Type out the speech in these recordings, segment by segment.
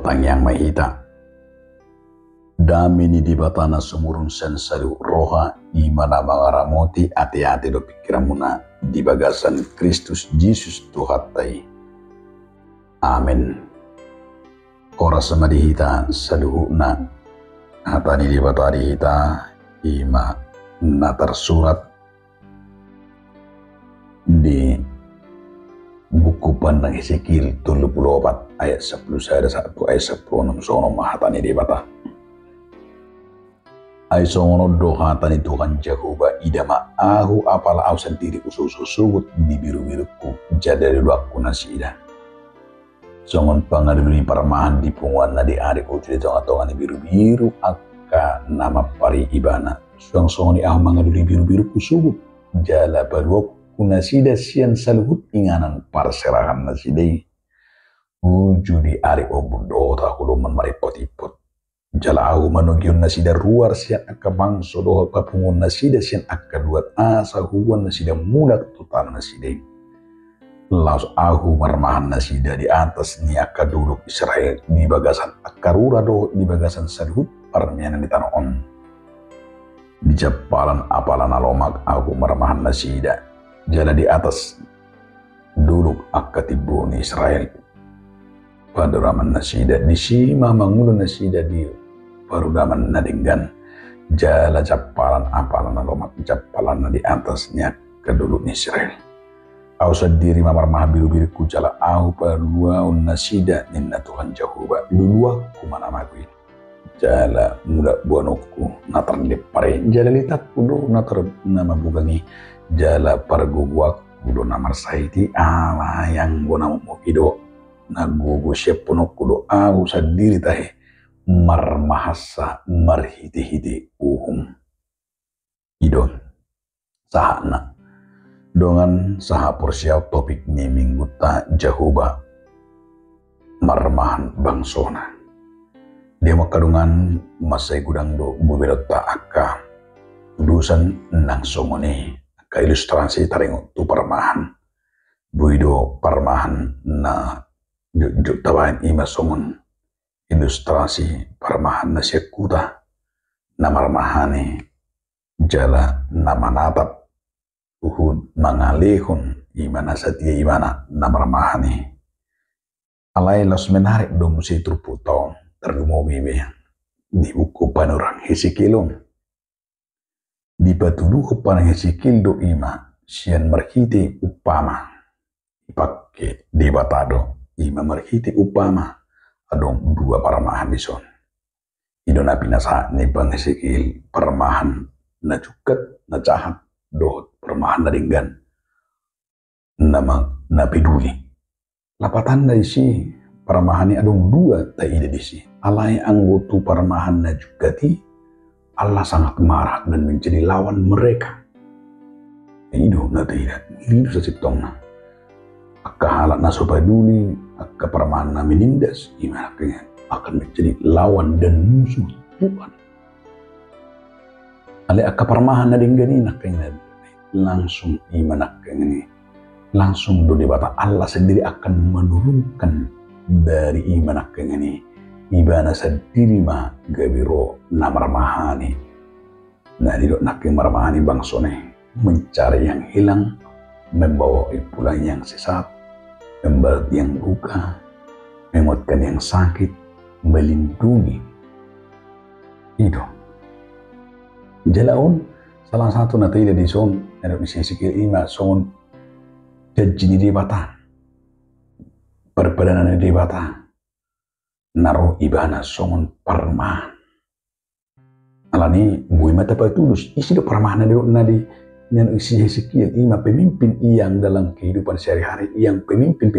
Batang yang mahita damini di batana sumurun sensaru roha imana mangaramoti ati-ati do pikiramuna di bagasan Kristus Yesus Tuhatai. Amin. Ora samadihita saduhuna hatani di batari hita ima natar surat di buku pandang Hesekil 34 ayat 10 saya ada 1 ayat 10 sono mahatani di bata ay sono doha tani Tuhan Jehovah idama ahu apala au sendiri usus-usugut di biru-biruku jadari aku nasida songon pangadului parmahan di punguan na di adik ucili tonga-tonga ni biru-biru akka nama pari ibana songon di ahu mangadului biru-biruku sugut jala baruak kunasida sian saluhut inganan parserahan nasidai wujudi ari obudo takuloman maripot-ipot jala aku manugion nasida ruar sian akka bangso doha kapungun nasida sian akka duat asa huwan nasida mudak tutan nasidai laus aku marmahan nasida di atas ni akka duluk Israel di bagasan akka rura doha di bagasan saluhut parmianan di tanah on di japalan apalan alomak aku marmahan nasida jala di atas dulu akatibuni Israel paduraman nasida di sima mangulu nasida di parudaman nadinggan jala japalan apalan alomak japalan di atasnya kedulu Israel au sadiri mamar maha biru-biruku jala au paruaun nasida ninna Tuhan Jehovah lulua kumana maguin jala muda buanoku natar lepare jala litak kudu natar nama bugangi jala parguguak kudo namar saiti ala yang gona mo kido nagugu sepono kudo au sadiri tahe marmahasa marhiti-hiti uhum idon sahana dongan saha porsiau topik ni minggu ta Jehovah marmahan bangsona dia makadungan masai gudang do bubelot ta akka dusan nang songone ka ilustrasi taringo tu parmahan buido parmahan na tawain ima songon ilustrasi parmahan na sekuta na marmahani jala na manatap uhud mangalihun imana satia imana na marmahani alai los menarik dom si truputo tergumomibe di buku panurang Hesekilon di patuduh kepada Hesekil do ima sian marhiti upama ipakke di batado ima marhiti upama adong dua parmahan dison idona pinasa ni bang Hesekil parmahan na cuket na cahat do parmahan na dinggan nama na peduli lapatan dari si parmahan ni adong dua ta ide disi alai anggotu parmahan na jugati Allah sangat marah dan menjadi lawan mereka. Hidup na tidak, hidup sesitong na. Akka halak na sopaduli, akka parmahan na menindas, gimana akan menjadi lawan dan musuh Tuhan. Ale akka parmahan na dinggani nak langsung iman nak ini, langsung do dibata Allah sendiri akan menurunkan dari iman nak ini. Ibana sendiri mah gabiro na marmahani na didok naking marmahani bangsone mencari yang hilang membawa pulang yang sesat membalat yang luka menguatkan yang sakit melindungi itu jalaun salah satu nanti di son ada bisa sikir ima son jajini di bata perbedaan di bata naro ibana songon parmahan alani bui mata patulus isi do parmahan nadi yang isi Hesekil ima pemimpin yang dalam kehidupan sehari-hari yang pemimpin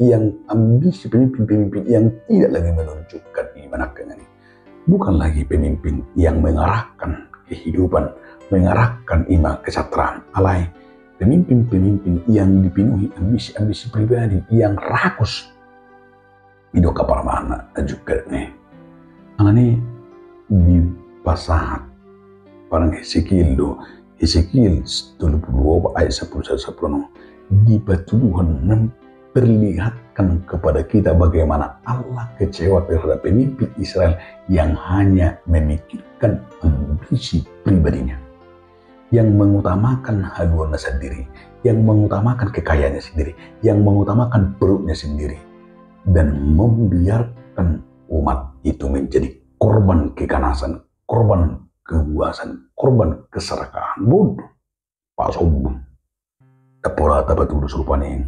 yang ambisi pemimpin yang tidak lagi menunjukkan iman ini bukan lagi pemimpin yang mengarahkan kehidupan mengarahkan iman kesejahteraan alai pemimpin yang dipenuhi ambisi pribadi yang rakus ido kaparmana juga nih alani di pasahat parang Hesekil do Hesekil 32 ayat 10 di patuduhan memperlihatkan kepada kita bagaimana Allah kecewa terhadap pemimpin Israel yang hanya memikirkan ambisi pribadinya, yang mengutamakan haluannya sendiri, yang mengutamakan kekayaannya sendiri, yang mengutamakan perutnya sendiri, dan membiarkan umat itu menjadi korban keganasan, korban kebuasan, korban keserakahan. Bodoh, Pak Sombong. Kapola tapat udah serupanin.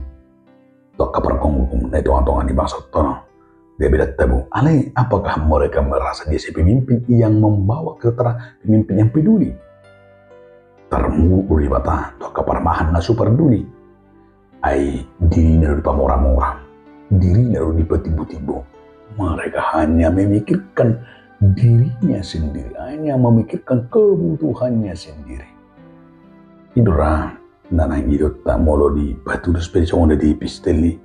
Tok kapar kongkong na itu antongan di maksud tono. Dia beda tabu. Alay, apakah mereka merasa dia si pemimpin yang membawa keterangan pemimpin yang peduli? Termuru di bata, tok kapar mahan na super peduli. Ai diri naru di pamora-mora, diri naru di betibu-tibu. Mereka hanya memikirkan dirinya sendiri, hanya memikirkan kebutuhannya sendiri. Idura nanang idot tak molo di batu sepeda jangan di pisteli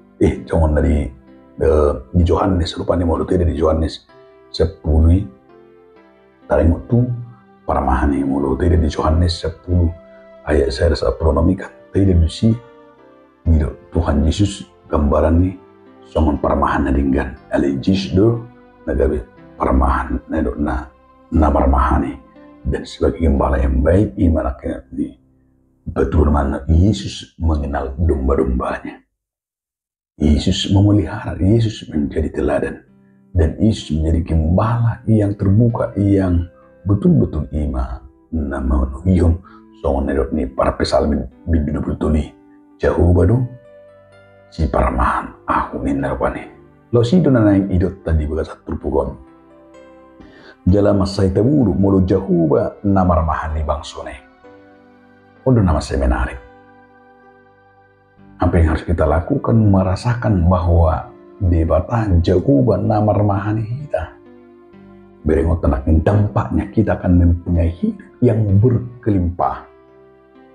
jangan dari di Yohanes rupanya molo tidak di Yohanes 10 taring waktu para mahani molo tidak di Yohanes 10 ayat saya rasa pronomikan tidak di Tuhan Yesus gambaran nih songon para mahana dinggan ale Yesus nagabe para mahan na para mahani dan sebagai gembala yang baik iman akhirnya di betul mana Yesus mengenal domba-dombanya. Yesus memelihara, Yesus menjadi teladan. Dan Yesus menjadi gembala yang terbuka, yang betul-betul ima. Nama Nuhiyom, soal nedot ni para pesalmin bidu betul ni. Jauh badu, si paramahan aku ni narapani. Lo si dona naing idot tadi bagasat terpugon. Jala masai taburu, mulu jauh ba namaramahan ni bangsone. Udah nama saya menarik. Apa yang harus kita lakukan merasakan bahwa debatan jauh nama remahani kita. Berengot tenang dampaknya kita akan mempunyai hidup yang berkelimpah.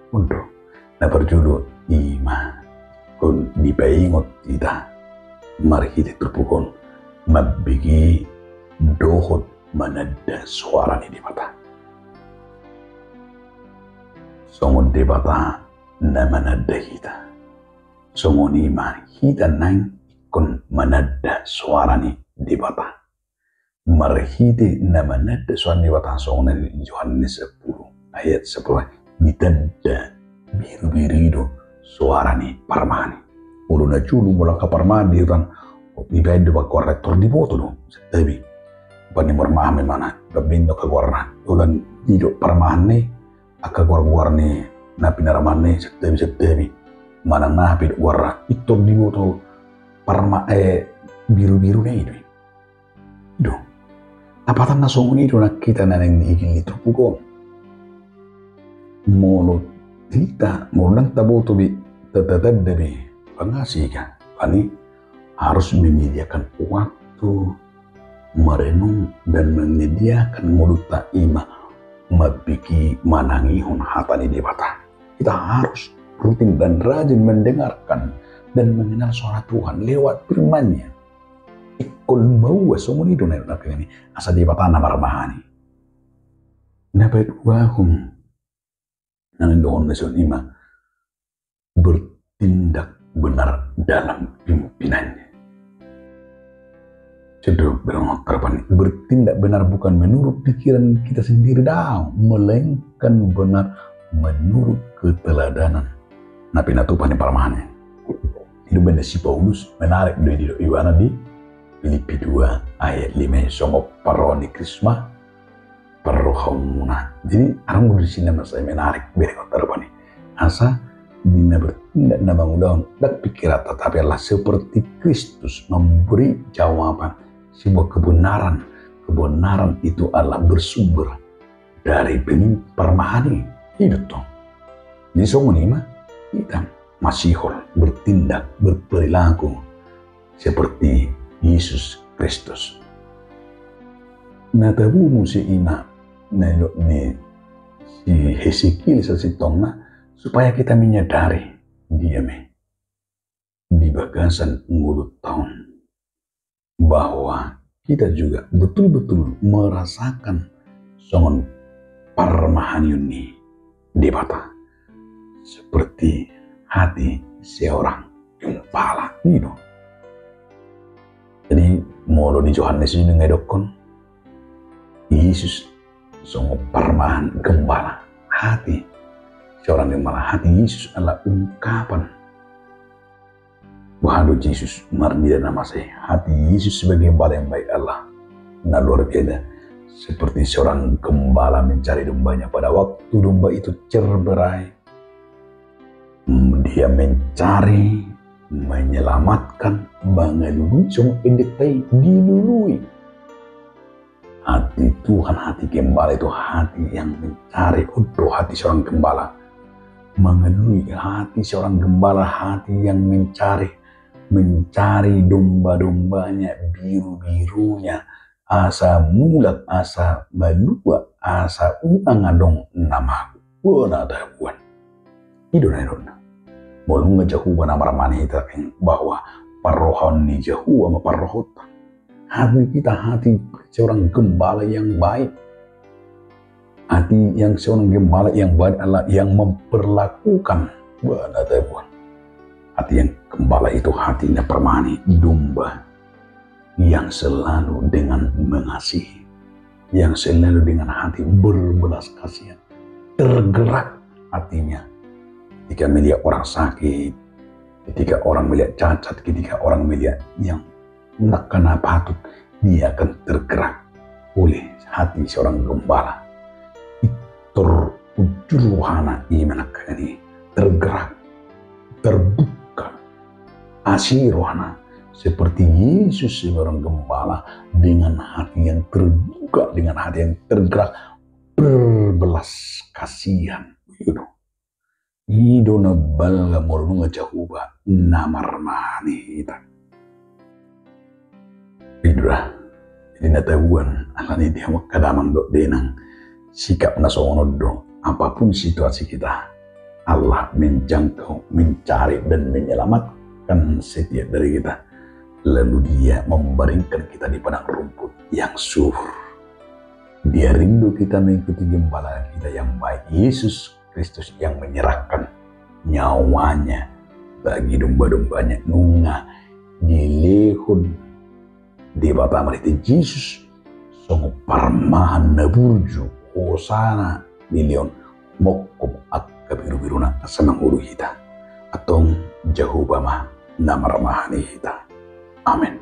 Untuk nah berjudul Ima kun dipaingot kita. Mari kita terpukul mabigi dohot manada suara di mata. Songon debata na manada kita. Songon ima kita nang ikon manada suara ni debata. Marhite na manada suara debata songon ni Yohanes 10 ayat 10 ditanda biru-biru suara ni parmani. Ulu na chulu mula ka parmani diran ibaido ba korektor di boto do. Tapi pani mormame mana babindo ka warna ulan dido parmani aka war-warni na pinaramani sektebi manang napi warna itu di boto parma biru-biru na itu apatan na songon itu na kita na nang diigil itu pukong molo kita molo nang taboto bi tetap dari pengasih kan pani harus menyediakan waktu merenung dan menyediakan mulut ta'imah mabiki manangihun hatani debata. Kita harus rutin dan rajin mendengarkan dan mengenal suara Tuhan lewat firman-Nya. Ikul bawa somoni do na ini asa debata na marmahani. Nabat wahum nandoon na ima bertindak benar dalam pimpinannya. Cedok berangkat bertindak benar bukan menurut pikiran kita sendiri dah, melainkan benar menurut keteladanan. Napi natupan yang paramahannya. Itu benda si Paulus menarik dari Iwana di Filipi 2 ayat 5 songo paroni krisma parrohamuna. Jadi orang di sini masih menarik berangkat terpani. Asa dina bertindak na bangun dak pikiran tetapi adalah seperti Kristus memberi jawaban. Sebuah kebenaran itu adalah bersumber dari permahani hidup toh. Jadi semua ini kita masih bertindak berperilaku seperti Yesus Kristus. Nah tabu musi ina ni si Hesekiel sasitongna supaya kita menyadari dia di bagasan mulut tahun bahwa kita juga betul-betul merasakan songon parmahaniuni debata seperti hati seorang gembala itu. Jadi molo di Yohanes ini ngedokon Yesus songo parmahan gembala hati seorang gembala. Hati Yesus adalah ungkapan bahwa Yesus marni dan nama saya. Hati Yesus sebagai gembala yang baik Allah. Nah, luar biasa. Seperti seorang gembala mencari dombanya pada waktu domba itu cerberai. Dia mencari, menyelamatkan, bangalului, semua pendetai dilului. Hati Tuhan, hati gembala itu hati yang mencari. Hati seorang gembala mengalui, hati seorang gembala hati yang mencari domba-dombanya, biru-birunya, asa mulat, asa malua, asa unangadong namaku. Wala tabuan. Idona. Molong ngejauh nama ramani bahwa parohon ni jauh sama parohot. Hati kita hati seorang gembala yang baik. Hati yang seorang gembala yang baik adalah yang memperlakukan. Wala tabuan. Hati yang gembala itu hatinya permani domba yang selalu dengan mengasihi, yang selalu dengan hati berbelas kasihan, tergerak hatinya ketika melihat orang sakit, ketika orang melihat cacat, ketika orang melihat yang nakana patut, dia akan tergerak oleh hati seorang gembala. Terujuluhana imanakani, tergerak, terbuka, asirohana. Seperti Yesus seorang gembala dengan hati yang terbuka, dengan hati yang tergerak, berbelas kasihan. Idona balga morunga jahuba namarmani ita. Idra, ini natabuan alani dia kadamang dok denang sikap nasongono do. Apapun situasi kita, Allah menjangkau, mencari dan menyelamatkan setiap dari kita. Lalu dia membaringkan kita di padang rumput yang subur. Dia rindu kita mengikuti gembala kita yang baik, Yesus Kristus yang menyerahkan nyawanya bagi domba-dombanya. Nunga dilehun di bata merita Yesus songo parmahan naburju hosana milion mokob akka biru-biruna senang ulu kita atong jauh bama nama ramahani kita. Amin.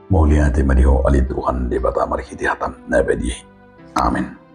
Mulia madiho ali Tuhan di bata marhiti hatam nabadi. Amin.